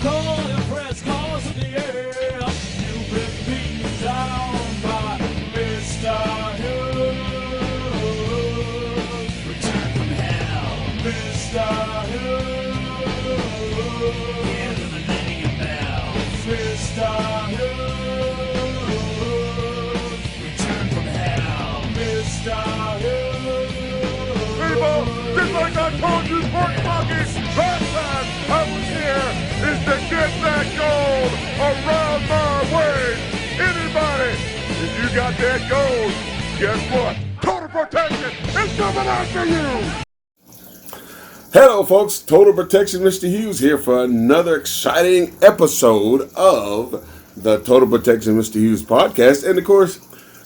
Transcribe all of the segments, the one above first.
Call your press calls in the air. You've been beaten down by Mr. Hughes. Return from hell, Mr. Hughes. Hear the millennium bell, Mr. Hughes. Return from hell, Mr. Hughes. People, just like I told you, pork buckets, last time I was here is to get that gold around my waist. Anybody, if you got that gold, guess what? Total Protection is coming after you. Hello, folks. Total Protection, Mr. Hughes here for another exciting episode of the Total Protection, Mr. Hughes podcast. And of course,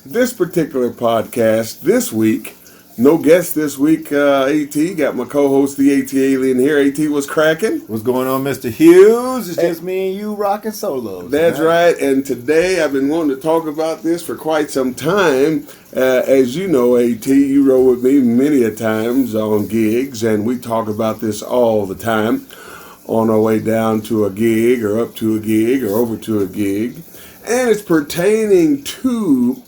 this particular podcast this week, no guest this week. AT got my co-host, the ATLien here. AT was cracking. What's going on, Mr. Hughes? It's just me and you rocking solos. That's right. And today I've been wanting to talk about this for quite some time. As you know, AT, you roll with me many a times on gigs, and we talk about this all the time on our way down to a gig or up to a gig or over to a gig. And it's pertaining to,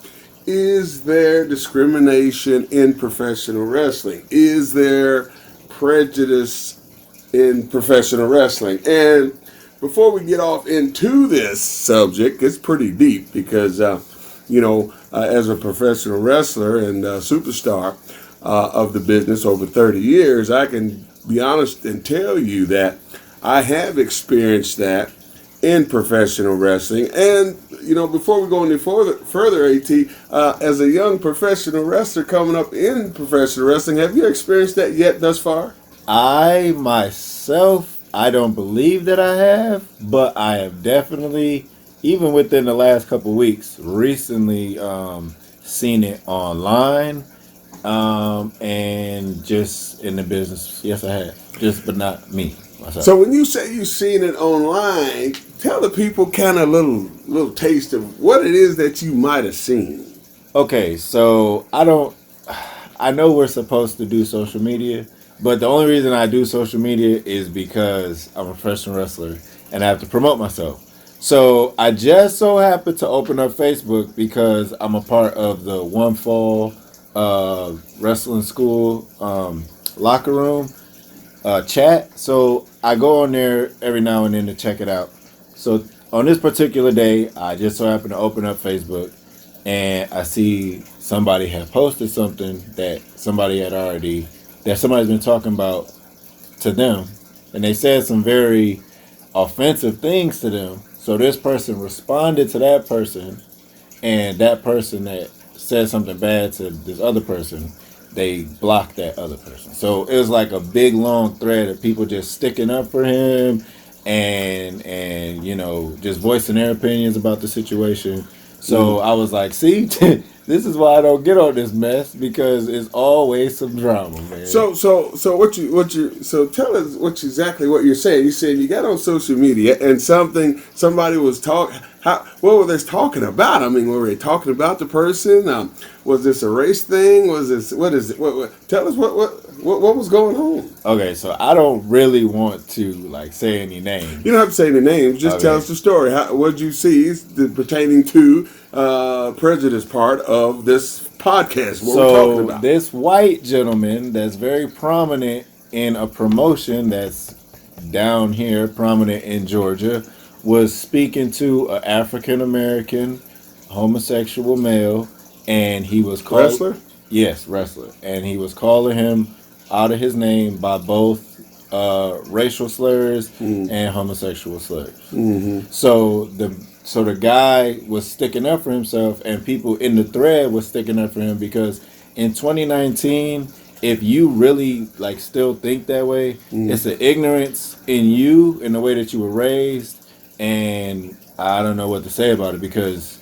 is there discrimination in professional wrestling? Is there prejudice in professional wrestling? And before we get off into this subject, it's pretty deep because, as a professional wrestler and superstar of the business over 30 years, I can be honest and tell you that I have experienced that in professional wrestling. And, before we go any further, AT, as a young professional wrestler coming up in professional wrestling, have you experienced that yet thus far? I don't believe that I have, but I have definitely, even within the last couple weeks, recently seen it online and just in the business. Yes, I have. But not me. Myself. So when you say you've seen it online, tell the people kind of a little taste of what it is that you might have seen. Okay, so I know we're supposed to do social media, but the only reason I do social media is because I'm a professional wrestler and I have to promote myself. So I just so happened to open up Facebook because I'm a part of the One Fall Wrestling School locker room chat. So I go on there every now and then to check it out. So on this particular day, I just so happened to open up Facebook and I see somebody had posted something that somebody's been talking about to them, and they said some very offensive things to them. So this person responded to that person, and that person that said something bad to this other person, they blocked that other person. So it was like a big long thread of people just sticking up for him and just voicing their opinions about the situation. So I was like, see, this is why I don't get on this mess, because it's always some drama, man. So tell us exactly what you're saying. You said you got on social media and somebody was talking. What were they talking about? I mean, were they talking about the person? Was this a race thing? Was this, what is it? Tell us what was going on. Okay, so I don't really want to say any names. You don't have to say any names. Just tell us the story. What did you see pertaining to prejudice part of this podcast? What we're talking about. This white gentleman that's very prominent in a promotion that's down here, prominent in Georgia, was speaking to an African American homosexual male, and he was called wrestler. Yes, wrestler, and he was calling him out of his name by both racial slurs and homosexual slurs. Mm-hmm. So the guy was sticking up for himself, and people in the thread was sticking up for him, because in 2019, if you really still think that way, it's an ignorance in you, in the way that you were raised. And I don't know what to say about it, because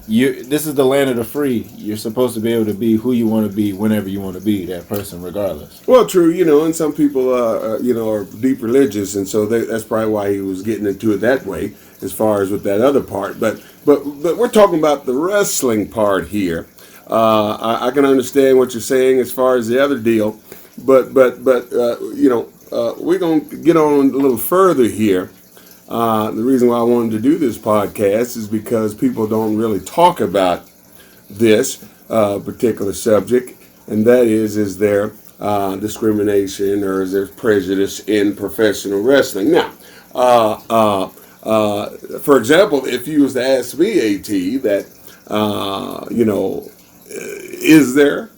this is the land of the free. You're supposed to be able to be who you want to be whenever you want to be that person, regardless. Well, true, and some people, are deep religious, and so that's probably why he was getting into it that way, as far as with that other part. But we're talking about the wrestling part here. I can understand what you're saying as far as the other deal, but we're gonna get on a little further here. The reason why I wanted to do this podcast is because people don't really talk about this particular subject, and that is there discrimination or is there prejudice in professional wrestling? Now, for example, if you was to ask me, AT, that is there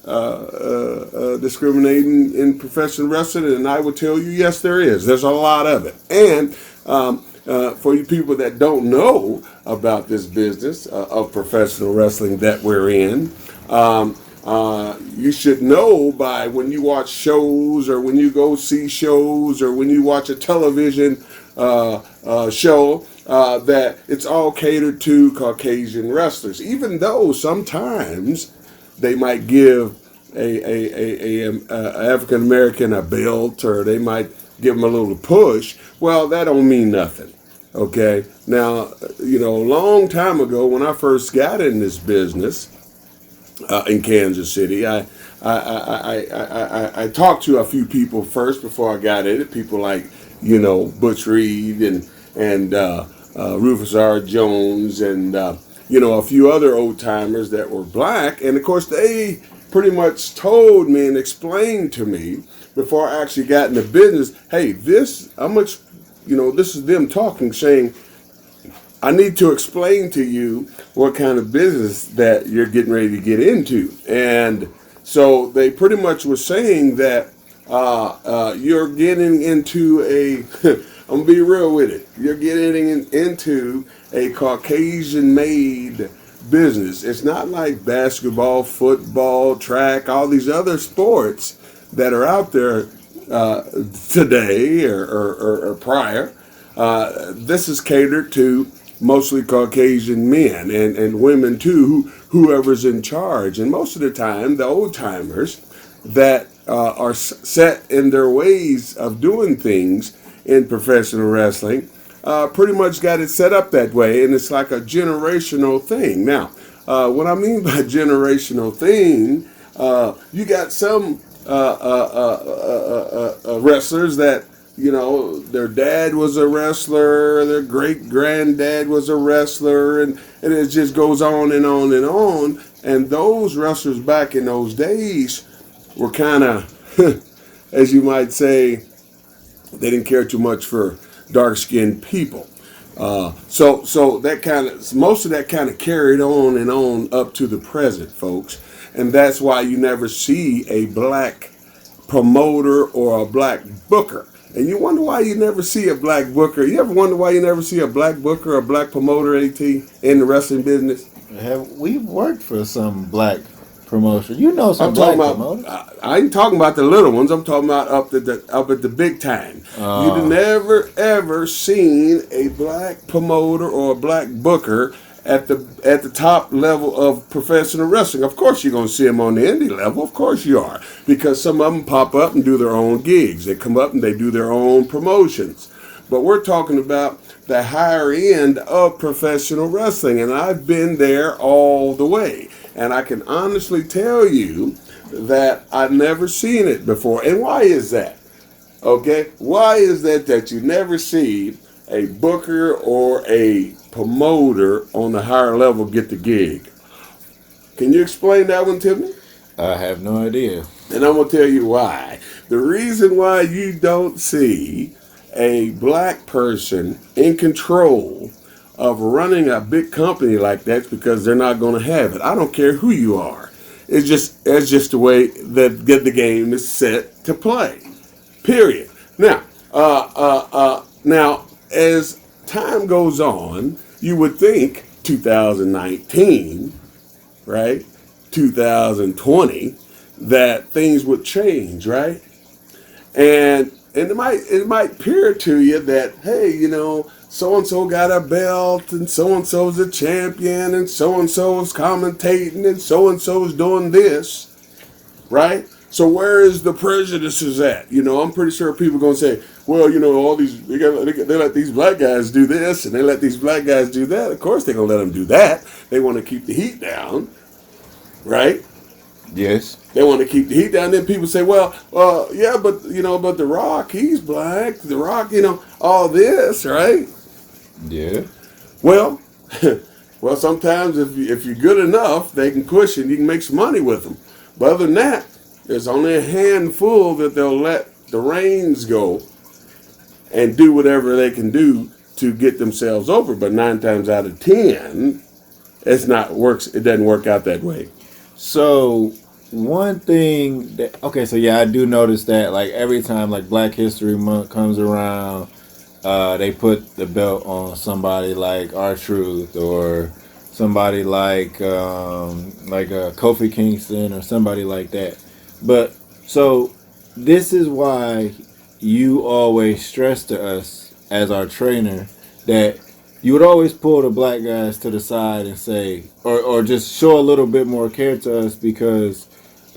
discriminating in professional wrestling? And I would tell you, yes, there is. There's a lot of it. And for you people that don't know about this business of professional wrestling that we're in, you should know by when you watch shows or when you go see shows or when you watch a television show that it's all catered to Caucasian wrestlers, even though sometimes they might give a African American a belt or they might give them a little push. Well, that don't mean nothing. Okay. Now, a long time ago when I first got in this business in Kansas City, I talked to a few people first before I got in it. People like Butch Reed and Rufus R. Jones and a few other old timers that were black, and of course they pretty much told me and explained to me before I actually got in the business, hey, this is them talking, saying, I need to explain to you what kind of business that you're getting ready to get into. And so they pretty much were saying that you're getting into I'm going to be real with it, you're getting into a Caucasian-made business. It's not like basketball, football, track, all these other sports that are out there today or prior. This is catered to mostly Caucasian men and women too, whoever's in charge. And most of the time, the old timers that are set in their ways of doing things in professional wrestling pretty much got it set up that way, and it's like a generational thing. Now, what I mean by generational thing, you got some wrestlers that their dad was a wrestler, their great granddad was a wrestler, and it just goes on and on and on. And those wrestlers back in those days were kind of, as you might say, they didn't care too much for dark-skinned people. So that most of that kind of carried on and on up to the present, folks. And that's why you never see a black promoter or a black booker. And you wonder why you never see a black booker. You ever wonder why you never see a black booker or a black promoter, AT, in the wrestling business? We've worked for some black promotion. Some I'm black talking promoters. about, I ain't talking about the little ones. I'm talking about up at the big time. You've never ever seen a black promoter or a black booker at the top level of professional wrestling. Of course you're going to see them on the indie level. Of course you are. Because some of them pop up and do their own gigs. They come up and they do their own promotions. But we're talking about the higher end of professional wrestling. And I've been there all the way. And I can honestly tell you that I've never seen it before. And why is that? Okay? Why is that you never see a booker or a promoter on the higher level get the gig? Can you explain that one to me? I have no idea. And I'm going to tell you why. The reason why you don't see a black person in control of running a big company like that is because they're not going to have it. I don't care who you are. It's just the way that the game is set to play. Period. Now, as time goes on, you would think 2019, right? 2020, that things would change, right? And it might appear to you that, hey, so-and-so got a belt and so-and-so's a champion and so-and-so is commentating and so-and-so's doing this, right? So where is the prejudices at? I'm pretty sure people are going to say, well, all these, they let these black guys do this and they let these black guys do that. Of course they're going to let them do that. They want to keep the heat down, right? Yes. They want to keep the heat down. Then people say, well, yeah, but The Rock, he's black. The Rock, all this, right? Yeah. Well, well, sometimes if you're good enough, they can push and you can make some money with them. But other than that, there's only a handful that they'll let the reins go and do whatever they can do to get themselves over. But 9 times out of 10, it doesn't work out that way. So one thing that so yeah, I do notice that like every time like Black History Month comes around, they put the belt on somebody like R-Truth or somebody like Kofi Kingston or somebody like that. But so this is why you always stress to us as our trainer that you would always pull the black guys to the side and say, or just show a little bit more care to us because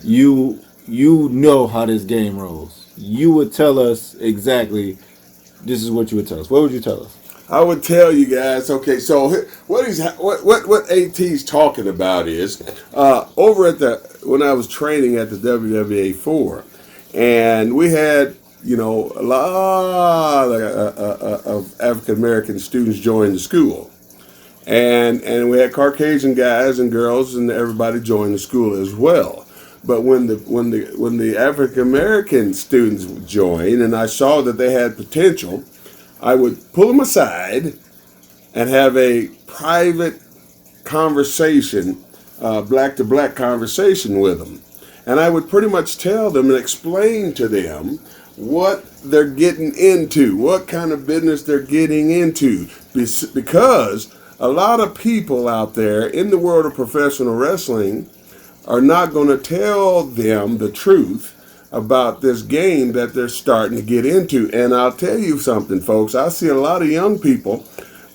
you know how this game rolls. You would tell us exactly. This is what you would tell us. What would you tell us? I would tell you guys. Okay, so what AT's talking about is over at when I was training at the WWA 4, and we had a lot of African American students join the school, and we had Caucasian guys and girls and everybody joined the school as well. But when the African American students joined, and I saw that they had potential, I would pull them aside and have a private conversation, black to black conversation with them. And I would pretty much tell them and explain to them what they're getting into, what kind of business they're getting into. Because a lot of people out there in the world of professional wrestling are not going to tell them the truth about this game that they're starting to get into. And I'll tell you something, folks. I see a lot of young people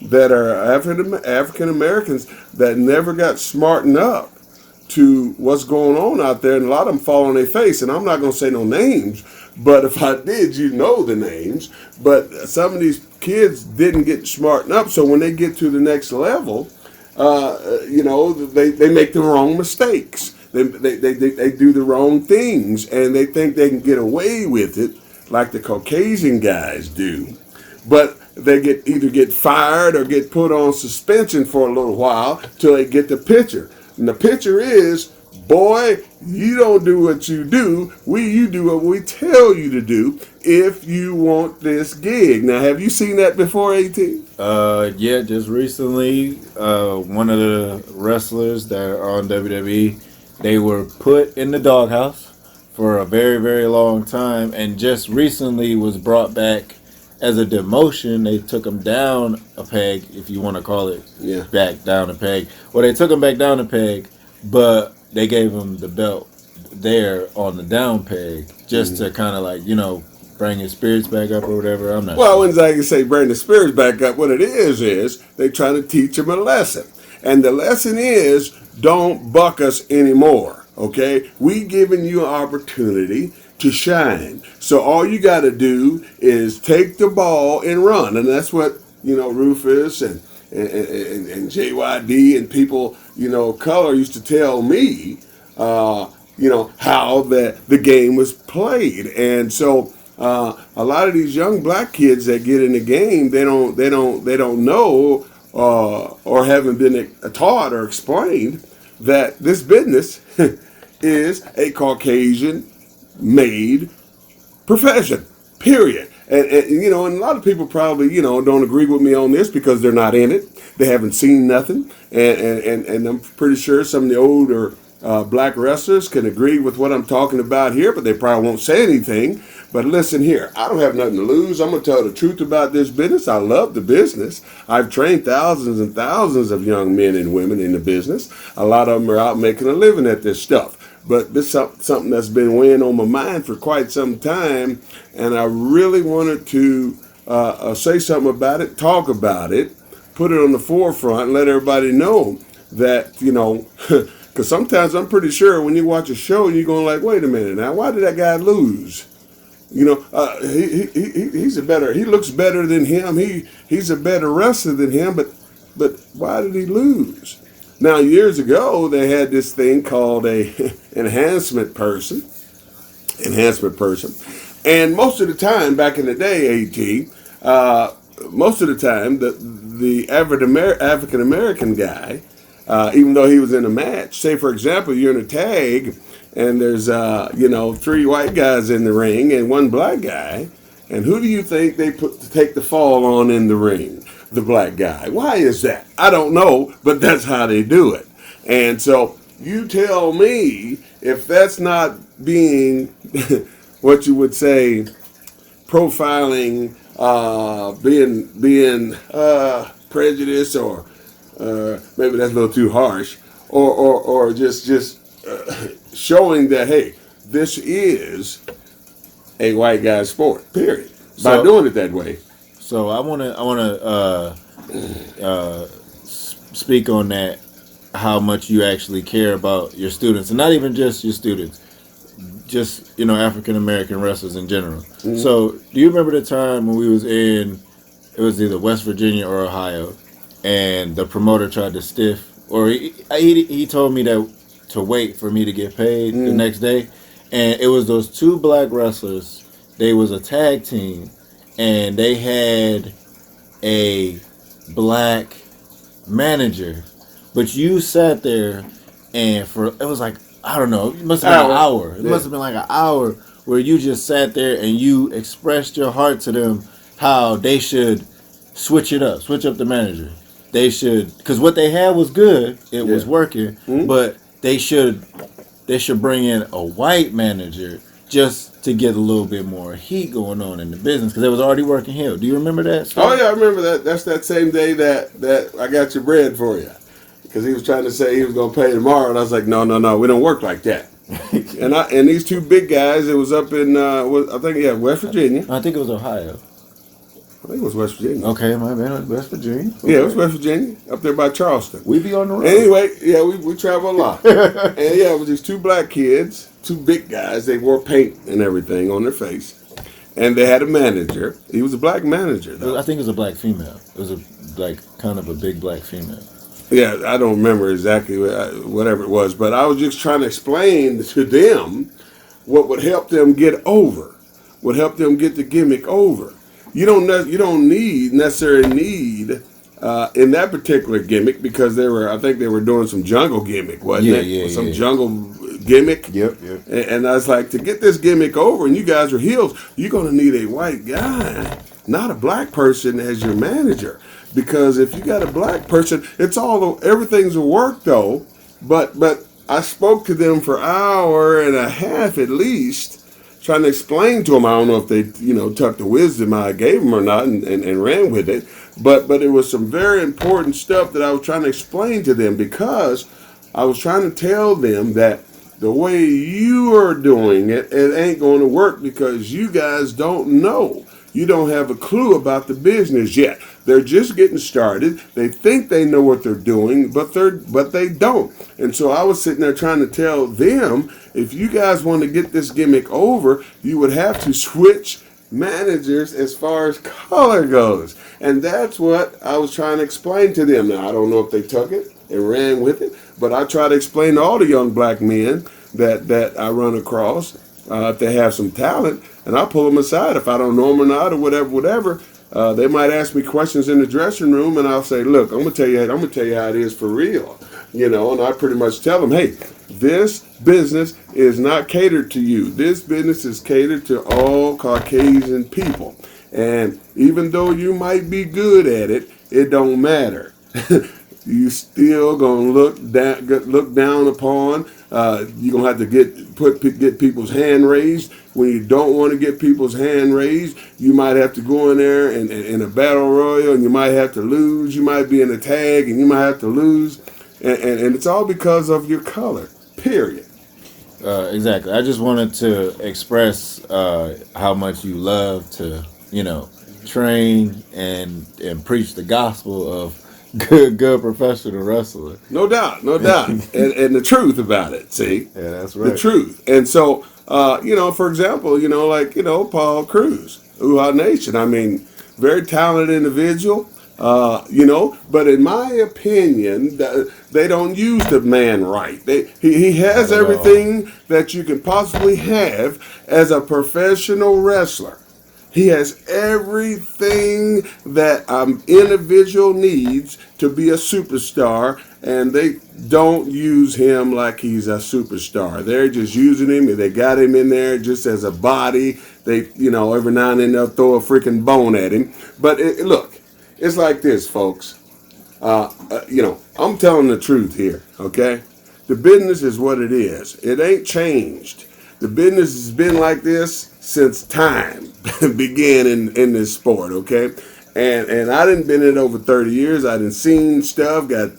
that are African Americans that never got smartened up to what's going on out there, and a lot of them fall on their face. And I'm not going to say no names, but if I did, you know the names. But some of these kids didn't get smartened up, so when they get to the next level, they make the wrong mistakes. They do the wrong things, and they think they can get away with it like the Caucasian guys do. But they either get fired or get put on suspension for a little while till they get the picture. And the picture is, boy, you don't do what you do. You do what we tell you to do if you want this gig. Now, have you seen that before, AT? Yeah, just recently, one of the wrestlers that are on WWE, they were put in the doghouse for a very, very long time, and just recently was brought back as a demotion. They took them down a peg, if you want to call it, back down a peg. Well, they took them back down a peg, but they gave them the belt there on the down peg just to kind of like, bring his spirits back up or whatever. I'm not Well, sure. when I can say bring the spirits back up, what it is they trying to teach them a lesson. And the lesson is, don't buck us anymore, okay? We giving you an opportunity to shine. So all you got to do is take the ball and run. And that's what, Rufus and JYD and people, color used to tell me, how the game was played. And so a lot of these young black kids that get in the game, they don't know or haven't been taught or explained that this business is a Caucasian-made profession, period. And and a lot of people probably, don't agree with me on this because they're not in it. They haven't seen nothing. And I'm pretty sure some of the older black wrestlers can agree with what I'm talking about here, but they probably won't say anything. But listen here, I don't have nothing to lose. I'm going to tell the truth about this business. I love the business. I've trained thousands and thousands of young men and women in the business. A lot of them are out making a living at this stuff. But this is something that's been weighing on my mind for quite some time, and I really wanted to say something about it, talk about it, put it on the forefront, and let everybody know that, because sometimes I'm pretty sure when you watch a show, you're going like, wait a minute now, why did that guy lose? He looks better than him. He's a better wrestler than him, but why did he lose? Now, years ago, they had this thing called a enhancement person. And most of the time, back in the day, AT, most of the time, the African American guy, even though he was in a match. Say, for example, you're in a tag, and there's 3 white guys in the ring and 1 black guy, and who do you think they put to take the fall on in the ring? The black guy. Why is that? I don't know, but that's how they do it. And so you tell me if that's not being what you would say profiling, being prejudiced, or maybe that's a little too harsh, or just showing that, hey, this is a white guy's sport, period, by doing it that way. So I want to speak on that, how much you actually care about your students, and not even just your students, just African American wrestlers in general. Mm-hmm. So do you remember the time when we was in, it was either West Virginia or Ohio, and the promoter tried to stiff, or he told me that to wait for me to get paid the next day, and it was those 2 black wrestlers. They was a tag team, and they had a black manager, but you sat there, and it was like, I don't know, it must have been an hour. It must have been like an hour where you just sat there and you expressed your heart to them how they should switch up the manager. They should, because what they had was good, it was working, but they should bring in a white manager just to get a little bit more heat going on in the business, because it was already working here. Do you remember that story? Oh yeah, I remember that. That's that same day that I got your bread for you, because he was trying to say he was going to pay tomorrow, and I was like, no, we don't work like that. and these 2 big guys, it was up in West Virginia. I think it was Ohio. I think it was West Virginia. Okay, my man, West Virginia. Okay. Yeah, it was West Virginia, up there by Charleston. We be on the road. Anyway, yeah, we travel a lot. And yeah, it was these 2 black kids, 2 big guys. They wore paint and everything on their face. And they had a manager. He was a black manager, though. I think it was a black female. It was kind of a big black female. Yeah, I don't remember exactly whatever it was, but I was just trying to explain to them what would help them get over, would help them get the gimmick over. You don't necessarily need in that particular gimmick, because I think they were doing some jungle gimmick, wasn't it? Yeah, some jungle gimmick. Yep. And I was like, to get this gimmick over, and you guys are heels, you're going to need a white guy, not a black person, as your manager. Because if you got a black person, everything's a work though. But I spoke to them for an hour and a half at least, trying to explain to them. I don't know if they, took the wisdom I gave them or not and ran with it. But it was some very important stuff that I was trying to explain to them, because I was trying to tell them that the way you are doing it ain't going to work, because you guys don't know. You don't have a clue about the business yet. They're just getting started. They think they know what they're doing, but they don't. And so I was sitting there trying to tell them, if you guys want to get this gimmick over, you would have to switch managers as far as color goes. And that's what I was trying to explain to them. Now, I don't know if they took it and ran with it, but I try to explain to all the young black men that I run across, if they have some talent, and I pull them aside if I don't know them or not, or whatever. They might ask me questions in the dressing room, and I'll say, "Look, I'm gonna tell you how it is for real," and I pretty much tell them, "Hey, this business is not catered to you. This business is catered to all Caucasian people, and even though you might be good at it, it don't matter. You still gonna look down upon. You're gonna have to get people's hand raised. When you don't want to get people's hand raised, you might have to go in there and in a battle royal, and you might have to lose. You might be in a tag, and you might have to lose, and it's all because of your color. Period." Exactly. I just wanted to express how much you love to, train and preach the gospel of good professional wrestler. No doubt. and the truth about it, see? Yeah, that's right. The truth. And so, for example, Paul Cruz, Uha Nation, I mean, very talented individual, but in my opinion, they don't use the man right. He has everything that you can possibly have as a professional wrestler. He has everything that an individual needs to be a superstar, and they don't use him like he's a superstar. They're just using him. They got him in there just as a body. They, every now and then they'll throw a freaking bone at him. But look, it's like this, folks. I'm telling the truth here, okay? The business is what it is. It ain't changed. The business has been like this since time began in this sport, okay? And I done been in it over 30 years. I done seen stuff, got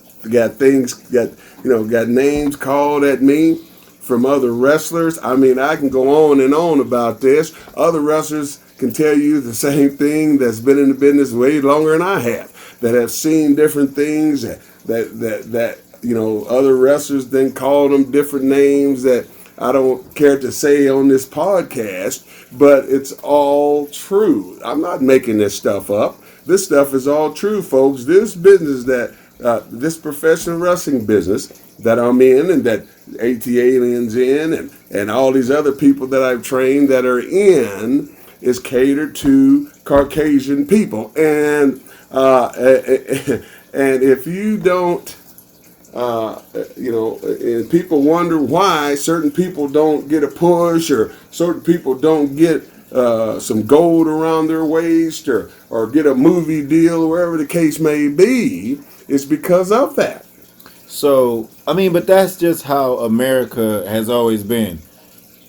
things, got names called at me from other wrestlers. I mean, I can go on and on about this. Other wrestlers can tell you the same thing that's been in the business way longer than I have, that have seen different things that other wrestlers then call them different names that I don't care to say on this podcast, but it's all true. I'm not making this stuff up. This stuff is all true, folks. This business this professional wrestling business that I'm in, and that ATLien's in, and all these other people that I've trained that are in, is catered to Caucasian people. And if you don't, and people wonder why certain people don't get a push, or certain people don't get some gold around their waist, or get a movie deal, wherever the case may be, it's because of that. So, but that's just how America has always been.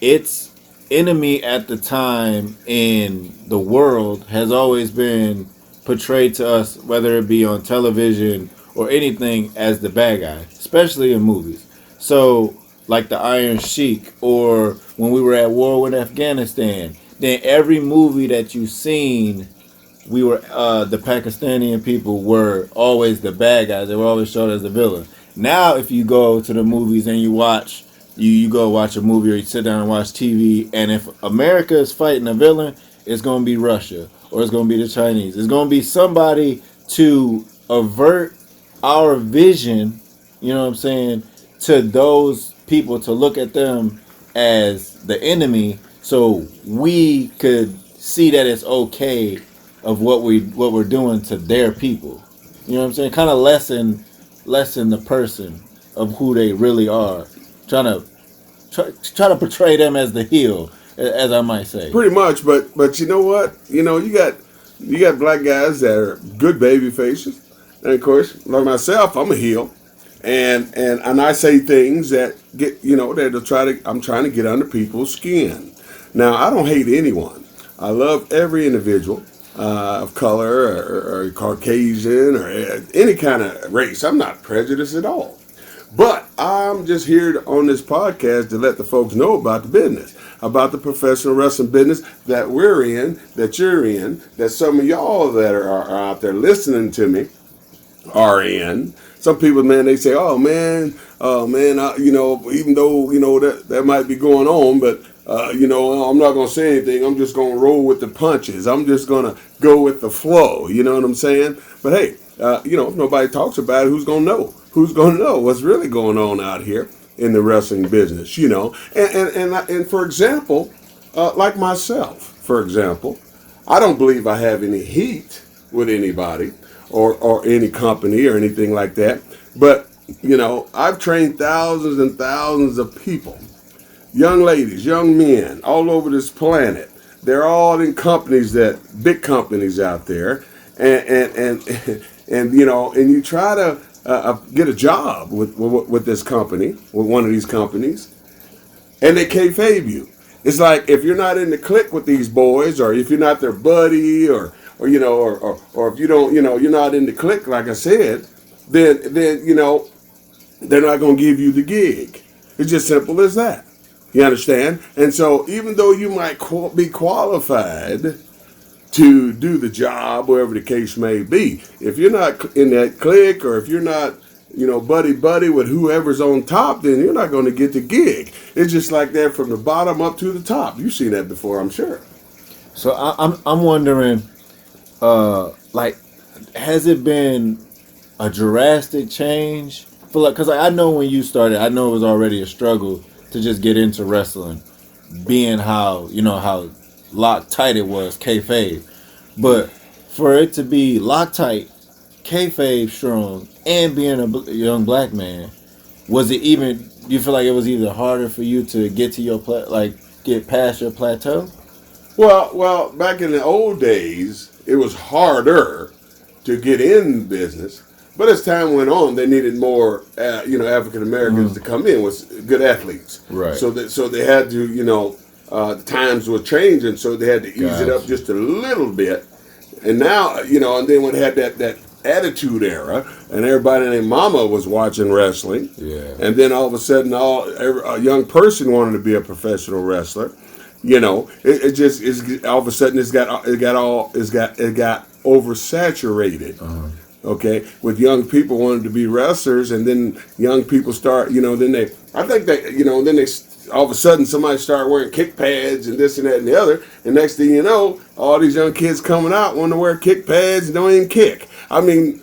Its enemy at the time in the world has always been portrayed to us, whether it be on television or anything, as the bad guy, especially in movies. So, like the Iron Sheik, or when we were at war with Afghanistan, then every movie that you've seen, we were the Pakistani people were always the bad guys. They were always showed as the villain. Now, if you go to the movies and you watch, you go watch a movie, or you sit down and watch TV, and if America is fighting a villain, it's going to be Russia, or it's going to be the Chinese. It's going to be somebody to avert our vision, to those people, to look at them as the enemy, so we could see that it's okay of what we're doing to their people. Kind of lessen the person of who they really are, try to portray them as the heel, as I might say. Pretty much, but you know what? You got black guys that are good baby faces. And of course, like myself, I'm a heel, and I say things that get I'm trying to get under people's skin. Now, I don't hate anyone. I love every individual of color, or Caucasian, or any kind of race. I'm not prejudiced at all. But I'm just here on this podcast to let the folks know about the business, about the professional wrestling business that we're in, that you're in, that some of y'all that are out there listening to me are in. Some people, man, they say, oh man, even though, that might be going on, but, I'm not going to say anything. I'm just going to roll with the punches. I'm just going to go with the flow. You know what I'm saying? But hey, if nobody talks about it, who's going to know? Who's going to know what's really going on out here in the wrestling business, And for example, like myself, for example, I don't believe I have any heat with anybody, or any company or anything like that. But, I've trained thousands and thousands of people, young ladies, young men, all over this planet. They're all in companies, big companies out there. And you try to get a job with this company, with one of these companies, and they kayfabe you. It's like, if you're not in the clique with these boys, or if you're not their buddy, or if you don't, you're not in the clique, like I said, then they're not going to give you the gig. It's just simple as that. You understand? And so, even though you might be qualified to do the job, wherever the case may be, if you're not in that clique, or if you're not, buddy with whoever's on top, then you're not going to get the gig. It's just like that from the bottom up to the top. You've seen that before, I'm sure. So I'm wondering, has it been a drastic change? Because I know when you started, I know it was already a struggle to just get into wrestling, being how Loctite it was, kayfabe. But for it to be Loctite, kayfabe strong, and being a young black man, was it even? Do you feel like it was either harder for you to get to your get past your plateau? Well, back in the old days, it was harder to get in business. But as time went on, they needed more, African Americans to come in with good athletes. Right. So they had to, the times were changing, so they had to ease it up just a little bit. And now, and then when they had that Attitude Era, and everybody and their mama was watching wrestling. Yeah. And then all of a sudden, a young person wanted to be a professional wrestler. It just is all of a sudden it got oversaturated. Okay, with young people wanting to be wrestlers, and then young people start, then they all of a sudden somebody start wearing kick pads and this and that and the other, and next thing you know, all these young kids coming out want to wear kick pads and don't even kick. I mean,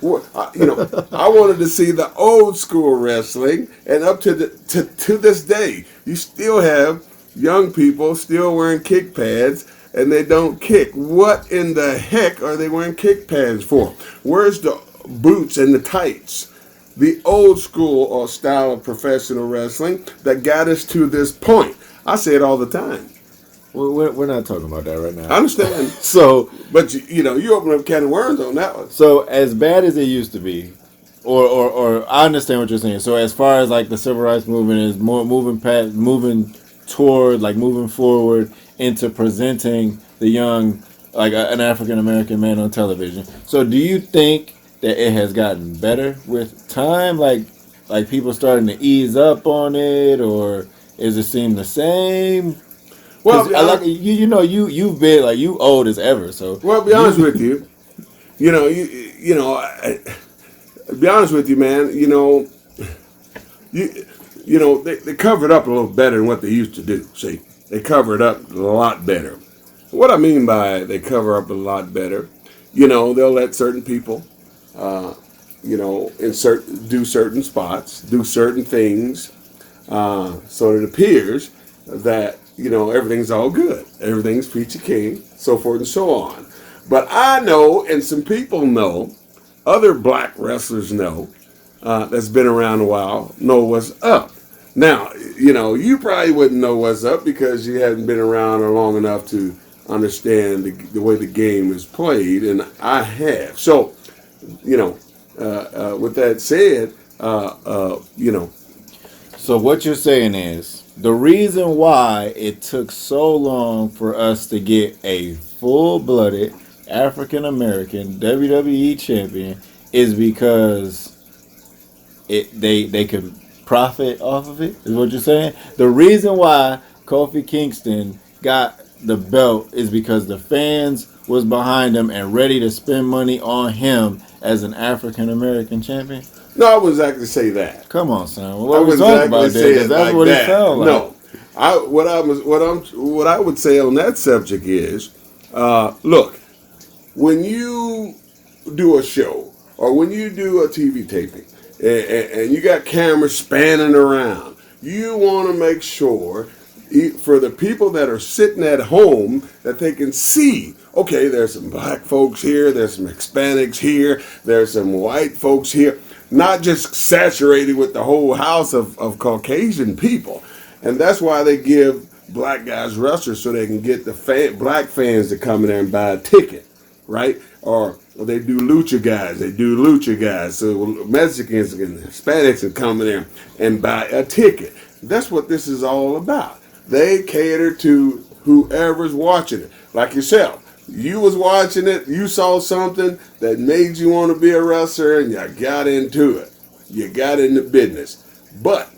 I wanted to see the old school wrestling, and up to this day, you still have young people still wearing kick pads, and they don't kick. What in the heck are they wearing kick pads for? Where's the boots and the tights? The old school or style of professional wrestling that got us to this point. I say it all the time. We're not talking about that right now. I understand. So, but you open up a can of worms on that one. So as bad as it used to be, or I understand what you're saying. So as far as like the civil rights movement is moving forward into presenting the young, like an African American man on television. So do you think that it has gotten better with time? Like people starting to ease up on it, or is it seem the same? Well, you've been like you old as ever. So well, be honest with you, be honest with you, man. They cover it up a little better than what they used to do. See, they cover it up a lot better. What I mean by they cover up a lot better, they'll let certain people, do certain spots, do certain things, so it appears that, everything's all good. Everything's peachy keen, so forth and so on. But I know, and some people know, other black wrestlers know, that's been around a while, know what's up. Now, you probably wouldn't know what's up because you hadn't been around long enough to understand the way the game is played, and I have. So, with that said, So what you're saying is, the reason why it took so long for us to get a full-blooded African-American WWE champion is because they could profit off of it, is what you're saying? The reason why Kofi Kingston got the belt is because the fans was behind him and ready to spend money on him as an African-American champion? No, I wouldn't exactly say that. Come on, son. What we talking about there? Because that's what it sounds like. No, what I would say on that subject is, look, when you do a show or when you do a TV taping and you got cameras spanning around, you want to make sure for the people that are sitting at home that they can see, okay, there's some black folks here, there's some Hispanics here, there's some white folks here. Not just saturated with the whole house of Caucasian people. And that's why they give black guys wrestlers so they can get the black fans to come in there and buy a ticket, right? Or they do lucha guys. So Mexicans and Hispanics can come in there and buy a ticket. That's what this is all about. They cater to whoever's watching it, like yourself. You was watching it, you saw something that made you want to be a wrestler, and you got into it. You got into business. But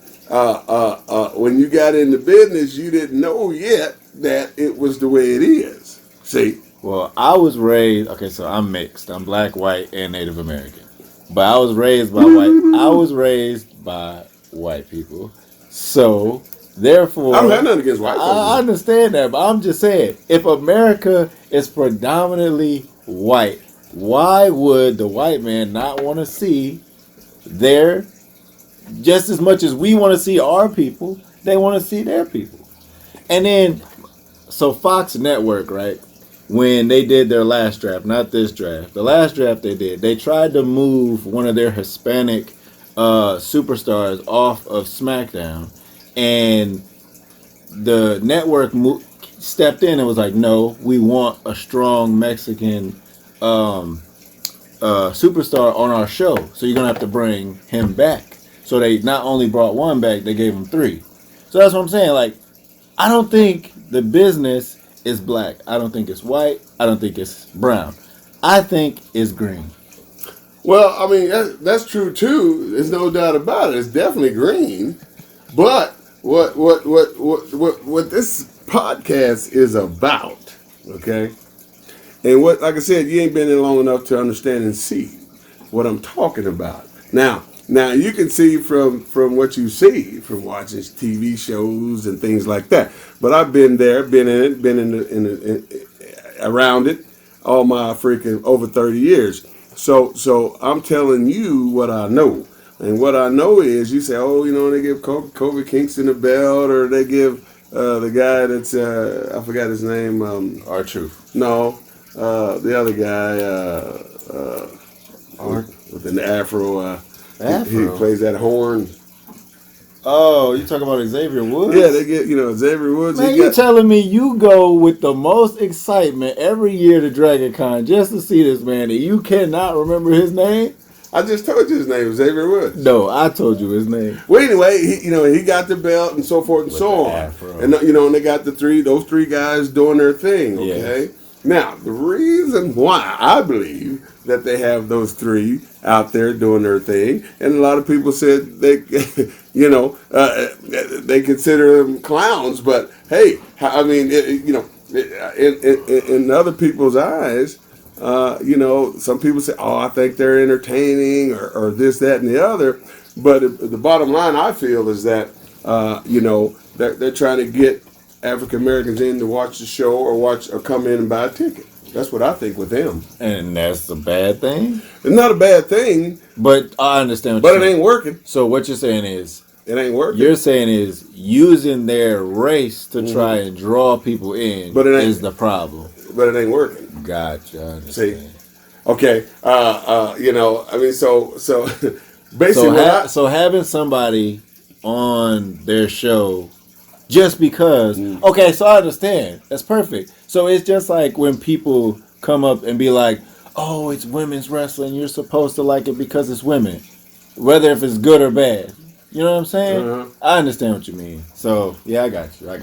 when you got into business, you didn't know yet that it was the way it is. See? Well, I was raised, okay, so I'm mixed. I'm black, white, and Native American. But I was raised by white people. So, therefore, I don't have nothing against white people. I understand that, but I'm just saying, if America is predominantly white, why would the white man not want to see their, just as much as we want to see our people, they want to see their people. And then, So Fox Network, right? When they did their last draft, not this draft, the last draft they tried to move one of their Hispanic superstars off of SmackDown, and the network stepped in and was like, "No, we want a strong Mexican superstar on our show, so you're gonna have to bring him back." So they not only brought one back, they gave him 3. So that's what I'm saying. Like, I don't think the business is black. I don't think it's white. I don't think it's brown. I think it's green. Well, I mean, that's true too. There's no doubt about it. It's definitely green. But what this podcast is about, okay? And what, like I said, you ain't been in long enough to understand and see what I'm talking about. Now you can see from what you see from watching TV shows and things like that. But I've been there, been in it, been in around it all my freaking over 30 years. So I'm telling you what I know. And what I know is, you say, oh, you know, they give Kobe Kingston a belt, or they give the guy that's, I forgot his name. R-Truth. No, the other guy, with an afro. He plays that horn. Oh, you talking about Xavier Woods? Yeah, they get, Xavier Woods. Man, you telling me you go with the most excitement every year to Dragon Con just to see this man, and you cannot remember his name? I just told you his name was Xavier Woods. No, I told you his name. Well, anyway, he got the belt and so forth and so on. Afro. And and they got those 3 guys doing their thing. Okay. Yes. Now, the reason why I believe that they have those 3 out there doing their thing, and a lot of people said they, they consider them clowns, but hey, I mean, in other people's eyes, some people say, oh, I think they're entertaining or this, that, and the other. But the bottom line, I feel, is that, they're trying to get African Americans in to watch the show or come in and buy a ticket. That's what I think with them. And that's a bad thing? It's not a bad thing. But I understand what you're saying. But it ain't working. So what you're saying is, it ain't working. You're saying is using their race to try and draw people in is the problem. But it ain't working. Gotcha. I understand. See? Okay. I mean, so basically, so having somebody on their show just because. Okay, so I understand. That's perfect. So it's just like when people come up and be like, "Oh, it's women's wrestling. You're supposed to like it because it's women, whether if it's good or bad." You know what I'm saying? Uh-huh. I understand what you mean. So yeah, I got you. But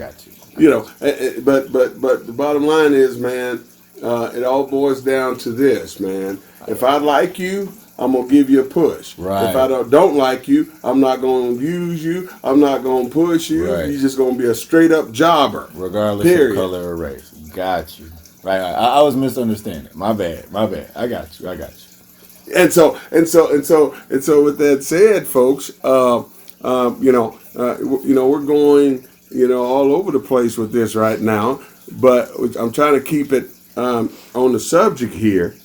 the bottom line is, man, it all boils down to this, man. If I like you, I'm gonna give you a push. Right. If I don't like you, I'm not gonna use you. I'm not gonna push you. Right. You're just gonna be a straight up jobber, regardless of color or race. Got you. Right. I was misunderstanding. My bad. I got you. And so with that said, folks, we're going, all over the place with this right now, but I'm trying to keep it on the subject here,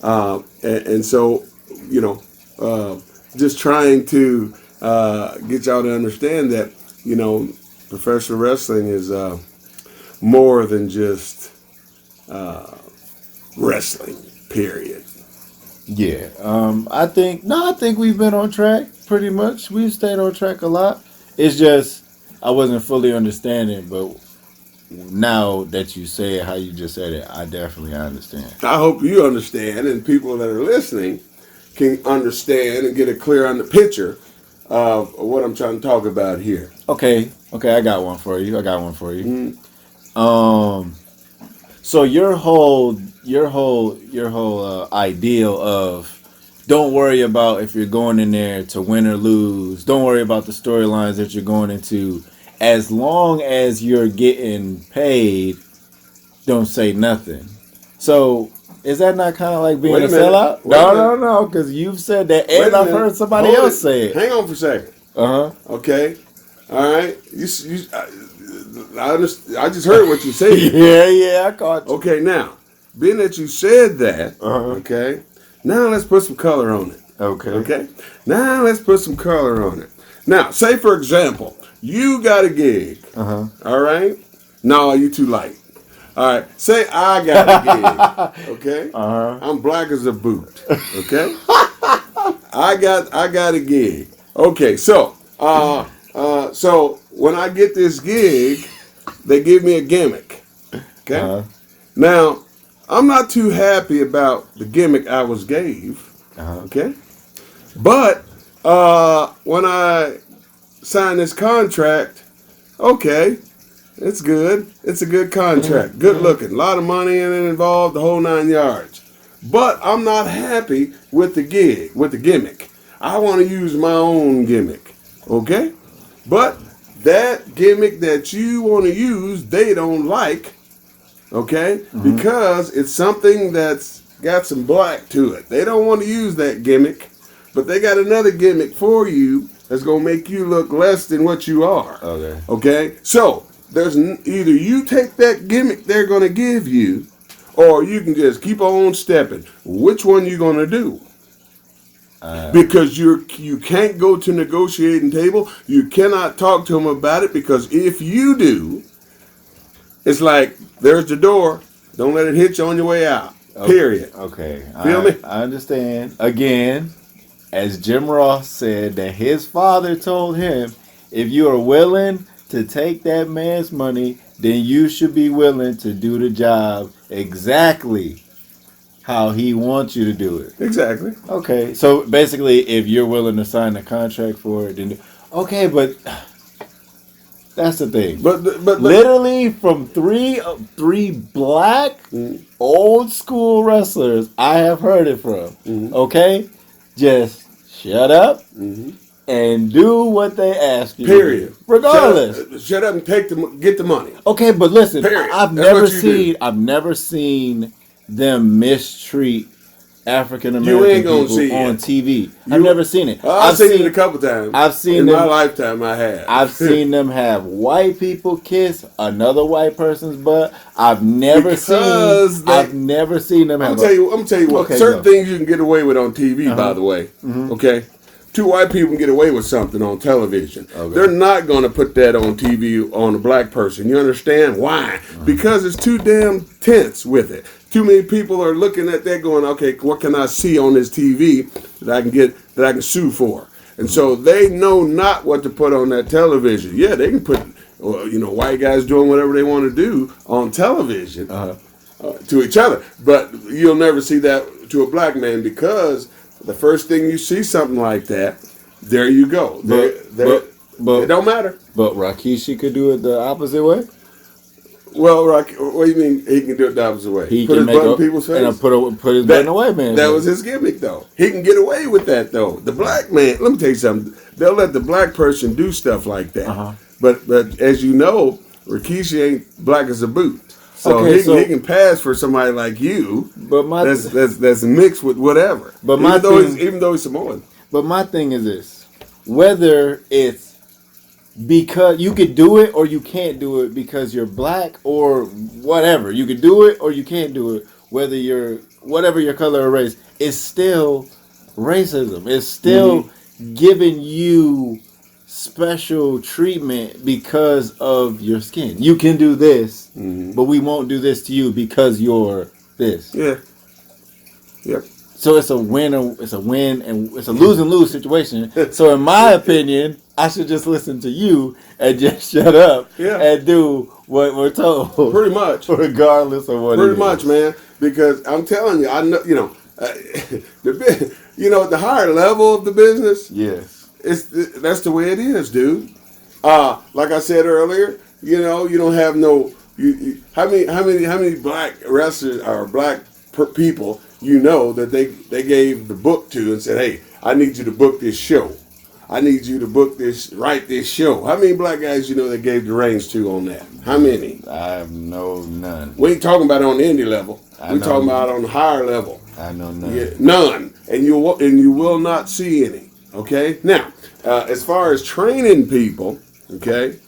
and so just trying to get y'all to understand that professional wrestling is more than just wrestling. Period. Yeah. I think we've been on track pretty much. We've stayed on track a lot. It's just I wasn't fully understanding, but now that you say it how you just said it, I definitely understand. I hope you understand, and people that are listening can understand and get a clear on the picture of what I'm trying to talk about here. Okay, I got one for you. Mm-hmm. So your whole ideal of don't worry about if you're going in there to win or lose. Don't worry about the storylines that you're going into. As long as you're getting paid, don't say nothing. So is that not kind of like being a sellout? No, because you've said that, and I've heard somebody else say it. Hang on for a second. Okay. All right. I just heard what you said. Yeah, I caught you. Okay, now, being that you said that, okay, now let's put some color on it. Okay. Now let's put some color on it. Now, say for example, you got a gig. All right. No, you too light. All right. Say I got a gig. Okay. Uh-huh. I'm black as a boot. Okay. I got a gig. Okay. So so when I get this gig, they give me a gimmick. Okay. Uh-huh. Now, I'm not too happy about the gimmick I was gave. Uh-huh. Okay. But when I sign this contract, okay, it's good. It's a good contract. Good looking. A lot of money in it involved, the whole 9 yards. But I'm not happy with the gig, with the gimmick. I want to use my own gimmick. Okay? But that gimmick that you want to use, they don't like. Okay? Because it's something that's got some black to it. They don't want to use that gimmick, but they got another gimmick for you that's going to make you look less than what you are. Okay. Okay? So, there's either you take that gimmick they're going to give you, or you can just keep on stepping. Which one you going to do? Because you can't go to negotiating table. You cannot talk to them about it, because if you do, it's like, there's the door. Don't let it hit you on your way out. Period. Okay. Feel me? I understand. Again, as Jim Ross said, that his father told him, if you are willing to take that man's money, then you should be willing to do the job exactly how he wants you to do it. Exactly. Okay. So basically, if you're willing to sign a contract for it, then okay, but that's the thing. But Literally from three black old school wrestlers I have heard it from. Okay? Just shut up and do what they ask you. period. Regardless. Shut up and get the money. Okay, but listen, Period. I've That's what you do. never seen them mistreat African You ain't American gonna people see on it. TV. I've never seen it. I've seen it a couple times. I've seen in them, my lifetime. I have. I've seen them have white people kiss another white person's butt. I've never seen them have. I'm gonna tell you what. Okay, certain go. things you can get away with on TV. By the way, okay. Two white people can get away with something on television. Okay. They're not going to put that on TV on a black person. You understand why? Because it's too damn tense with it. Too many people are looking at that going, okay, what can I see on this TV that I can sue for? And so they know not what to put on that television. Yeah, they can put, white guys doing whatever they want to do on television to each other. But you'll never see that to a black man, because the first thing you see something like that, there you go. It don't matter. But Rikishi could do it the opposite way. Well, Rocky, what do you mean he can do it the opposite way? He put can his butt in people's face? and put his butt in the white man. That was his gimmick, though. He can get away with that, though. The black man, let me tell you something. They'll let the black person do stuff like that. But as you know, Rikishi ain't black as a boot. So, Okay, he can pass for somebody like you. But that's mixed with whatever. But even though he's Samoan. But my thing is this: whether it's because you could do it or you can't do it because you're black or whatever, you could do it or you can't do it. Whether you're whatever your color or race, it's still racism. It's still giving you special treatment because of your skin. You can do this, but we won't do this to you because you're this. Yeah. Yep. So it's a win, and it's a lose situation. So in my opinion, I should just listen to you and just shut up and do what we're told. Pretty much. Regardless of what Pretty much, man. Because I'm telling you, I know, the higher level of the business. Yes. That's the way it is, dude. Like I said earlier, you don't have no. How many black wrestlers or black people that they gave the book to and said, hey, I need you to book this show. I need you to write this show. How many black guys they gave the reins to on that? How many? I know none. We ain't talking about it on the indie level. We're talking about it on the higher level. I know none. Yeah, none, and you will not see any. Okay. Now, as far as training people, okay,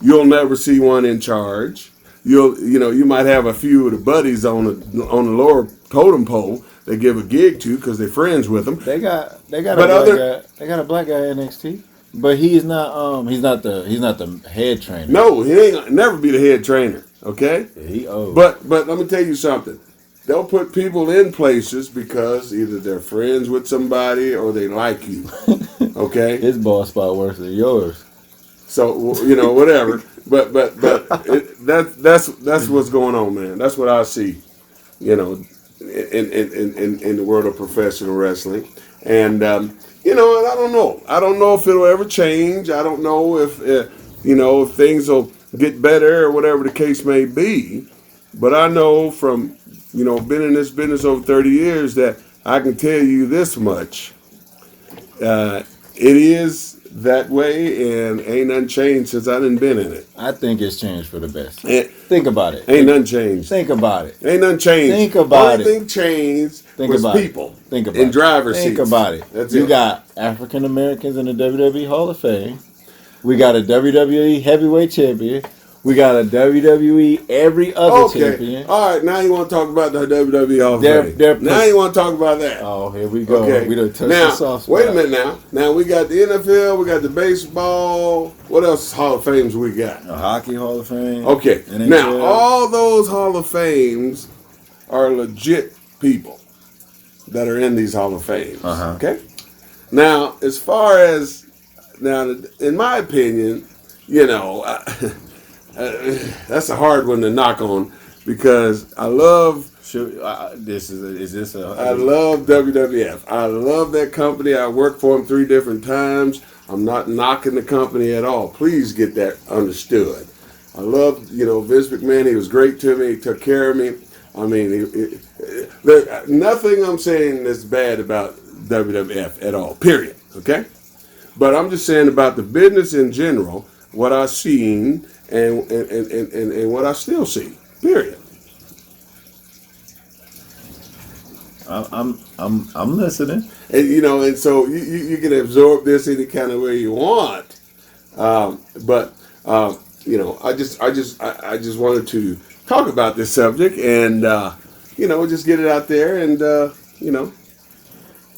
you'll never see one in charge. You might have a few of the buddies on the lower totem pole they give a gig to because they're friends with them. They got a black guy in NXT, but he's not the head trainer. No, he ain't never be the head trainer. Okay? Yeah, he old. But let me tell you something. They'll put people in places because either they're friends with somebody or they like you. Okay? His ball spot worse than yours. So whatever. But that's what's going on, man. That's what I see. In the world of professional wrestling, and and I don't know. I don't know if it'll ever change. I don't know if if things will get better or whatever the case may be. But I know from been in this business over 30 years that I can tell you this much. It is that way, and ain't nothing changed since I done been in it. I think it's changed for the best. Think about it. Ain't nothing changed. Think about it. Ain't nothing changed. Think about it. Only thing changed was people. Think about in driver's seats. Think about it. That's you it. got African Americans in the WWE Hall of Fame. We got a WWE Heavyweight Champion. We got a WWE every other champion. All right, now you want to talk about the WWE Hall of Fame. Now you want to talk about that. Oh, here we go. Okay. We done touched now, the soft spot. wait a minute now. Now we got the NFL, we got the baseball. What else Hall of Fames we got? The Hockey Hall of Fame. Okay. NHL. Now, all those Hall of Fames are legit people that are in these Hall of Fames. Uh-huh. Okay? Now, as far as, in my opinion, that's a hard one to knock on because I love. I love WWF. I love that company. I worked for them 3 different times. I'm not knocking the company at all. Please get that understood. I love, Vince McMahon. He was great to me. He took care of me. I mean, nothing I'm saying that's bad about WWF at all. Period. Okay, but I'm just saying about the business in general, what I've seen and what I still see. Period. I'm listening. And and so you can absorb this any kind of way you want. But I just wanted to talk about this subject and just get it out there and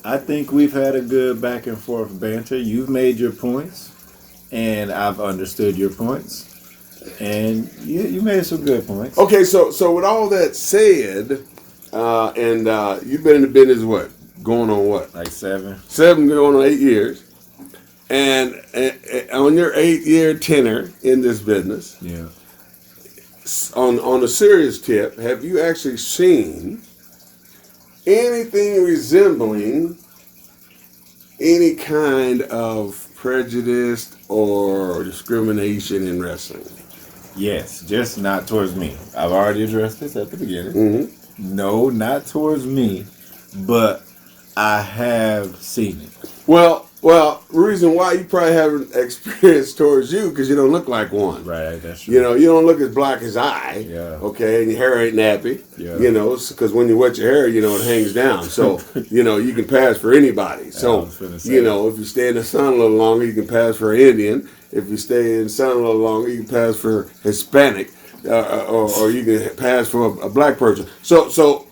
I think we've had a good back and forth banter. You've made your points, and I've understood your points, and you made some good points. Okay, so with all that said, and you've been in the business going on what? Like 7 going on 8 years, and on your 8-year tenure in this business, yeah. On a serious tip, have you actually seen anything resembling any kind of prejudice or discrimination in wrestling? Yes, just not towards me. I've already addressed this at the beginning. Mm-hmm. No, not towards me, but I have seen it. Well, reason why you probably haven't experienced towards you because you don't look like one. Right, that's true. You don't look as black as I. Yeah. Okay, and your hair ain't nappy. Yeah. Because when you wet your hair, it hangs down. So, you can pass for anybody. So, if you stay in the sun a little longer, you can pass for an Indian. If you stay in the sun a little longer, you can pass for Hispanic, or you can pass for a black person. So.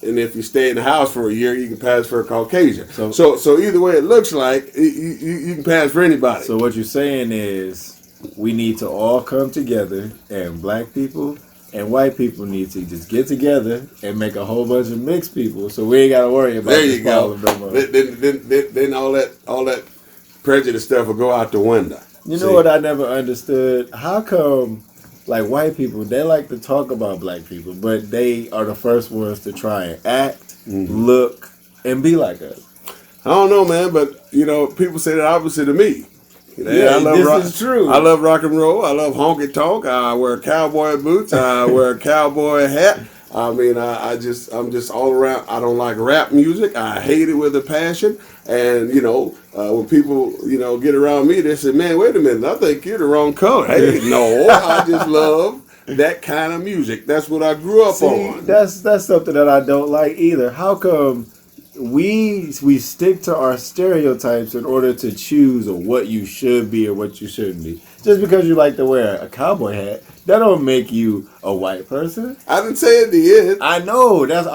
And if you stay in the house for a year, you can pass for a Caucasian. So either way it looks like, you can pass for anybody. So what you're saying is we need to all come together, and black people and white people need to just get together and make a whole bunch of mixed people so we ain't got to worry about this problem no more. Then all that prejudice stuff will go out the window. You know what I never understood? How come... like white people, they like to talk about black people, but they are the first ones to try and act, look, and be like us. I don't know, man, but people say the opposite of me. This is true. I love rock and roll. I love honky tonk. I wear cowboy boots. I wear a cowboy hat. I mean, I'm just all around. I don't like rap music. I hate it with a passion. And when people get around me, they say, "Man, wait a minute, I think you're the wrong color." Hey, no, I just love that kind of music. That's what I grew up on. That's something that I don't like either. How come we stick to our stereotypes in order to choose what you should be or what you shouldn't be? Just because you like to wear a cowboy hat, that don't make you a white person. I didn't say it did. I know. That's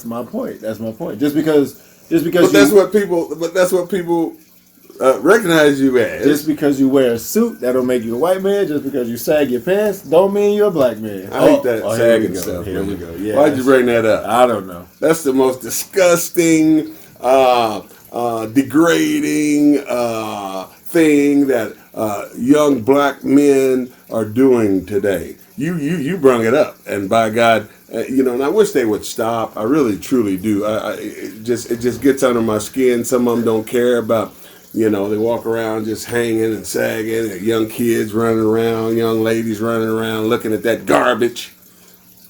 my point. That's my point. Just because. But that's what people recognize you as. Just because you wear a suit, that don't make you a white man. Just because you sag your pants, don't mean you're a black man. I hate that sagging stuff. Here we go. Yeah. Why'd you bring that up? I don't know. That's the most disgusting, degrading thing that young black men are doing today. You brung it up, and by God, and I wish they would stop. I really, truly do. It just gets under my skin. Some of them don't care about, they walk around just hanging and sagging. And young kids running around, young ladies running around, looking at that garbage.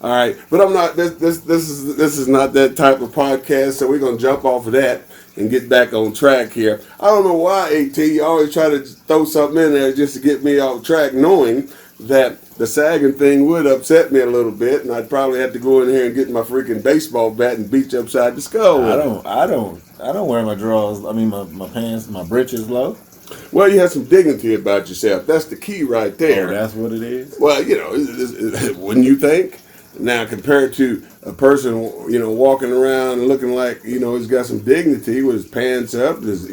All right, but I'm not. This is not that type of podcast. So we're gonna jump off of that and get back on track here. I don't know why, AT, you always try to throw something in there just to get me off track, knowing that the sagging thing would upset me a little bit, and I'd probably have to go in here and get my freaking baseball bat and beat you upside the skull. I don't wear my drawers. I mean, my pants, my breeches low. Well, you have some dignity about yourself. That's the key right there. Oh, that's what it is. Well, wouldn't you think? Now, compared to a person, walking around and looking like, he's got some dignity with his pants up, his,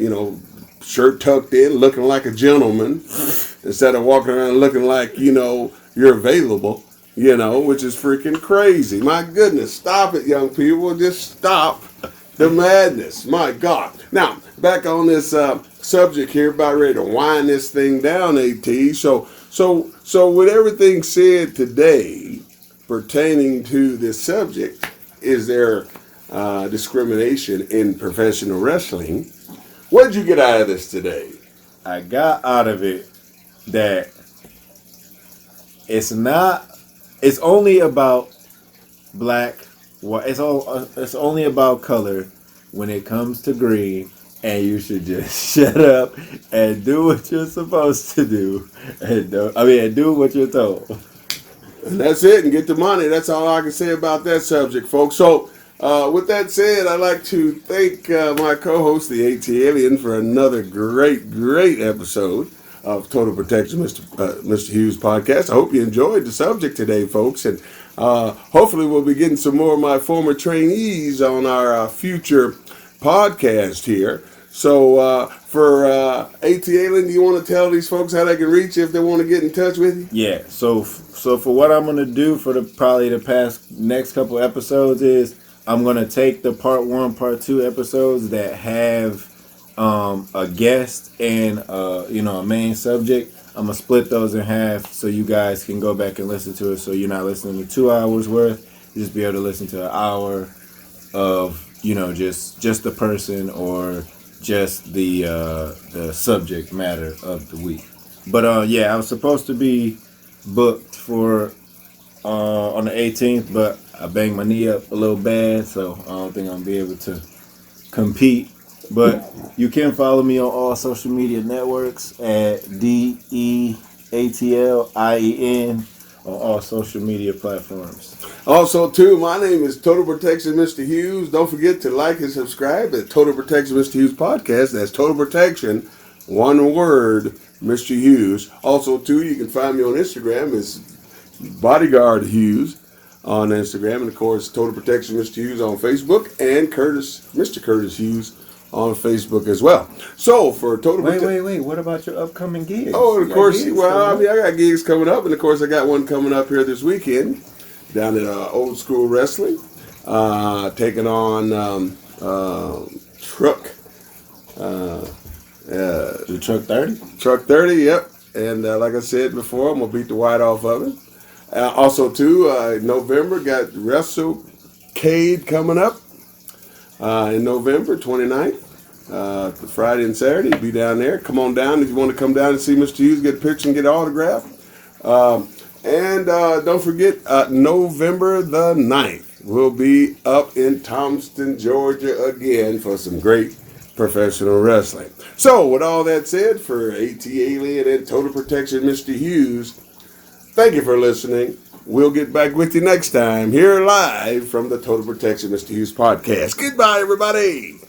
shirt tucked in, looking like a gentleman, instead of walking around looking like, you're available, which is freaking crazy. My goodness, stop it, young people. Just stop the madness. My God. Now, back on this subject here, about ready to wind this thing down, AT. So with everything said today pertaining to this subject, is there discrimination in professional wrestling? What did you get out of this today? I got out of it that it's only about black, white. It's only about color when it comes to green, and you should just shut up and do what you're supposed to do, and do what you're told. And that's it, and get the money. That's all I can say about that subject, folks. So, with that said, I'd like to thank my co-host, the ATLien, for another great episode of Total Protection, Mr. Hughes podcast. I hope you enjoyed the subject today, folks, and hopefully we'll be getting some more of my former trainees on our future podcast here. So, for ATLien, do you want to tell these folks how they can reach you if they want to get in touch with you? Yeah. So for what I'm gonna do for the past next couple episodes is I'm gonna take the part 1, part 2 episodes that have a guest and a main subject. I'm gonna split those in half so you guys can go back and listen to it. So you're not listening to 2 hours worth. You just be able to listen to an hour of just the person or just the subject matter of the week. But I was supposed to be booked for on the 18th, but I banged my knee up a little bad, so I don't think I'm gonna be able to compete. But you can follow me on all social media networks at DEATLien on all social media platforms. Also, too, my name is Total Protection Mr. Hughes. Don't forget to like and subscribe at Total Protection Mr. Hughes podcast. That's Total Protection, one word, Mr. Hughes. Also, too, you can find me on Instagram. It's Bodyguard Hughes on Instagram. And, of course, Total Protection Mr. Hughes on Facebook. And Mr. Curtis Hughes on Facebook as well. So, for Total Protection... Wait. What about your upcoming gigs? Oh, of course. Well, I got gigs coming up. And, of course, I got one coming up here this weekend down at Old School Wrestling. Taking on Truck. The Truck 30? Truck 30, yep. And like I said before, I'm going to beat the white off of it. Also, too, in November, got WrestleCade coming up in November 29th. Friday and Saturday, be down there. Come on down if you want to come down and see Mr. Hughes, get a picture and get an autograph. And don't forget, November the 9th, we'll be up in Thomaston, Georgia again for some great professional wrestling. So, with all that said, for ATLien and Total Protection, Mr. Hughes, thank you for listening. We'll get back with you next time here live from the Total Protection Mr. Hughes podcast. Goodbye, everybody.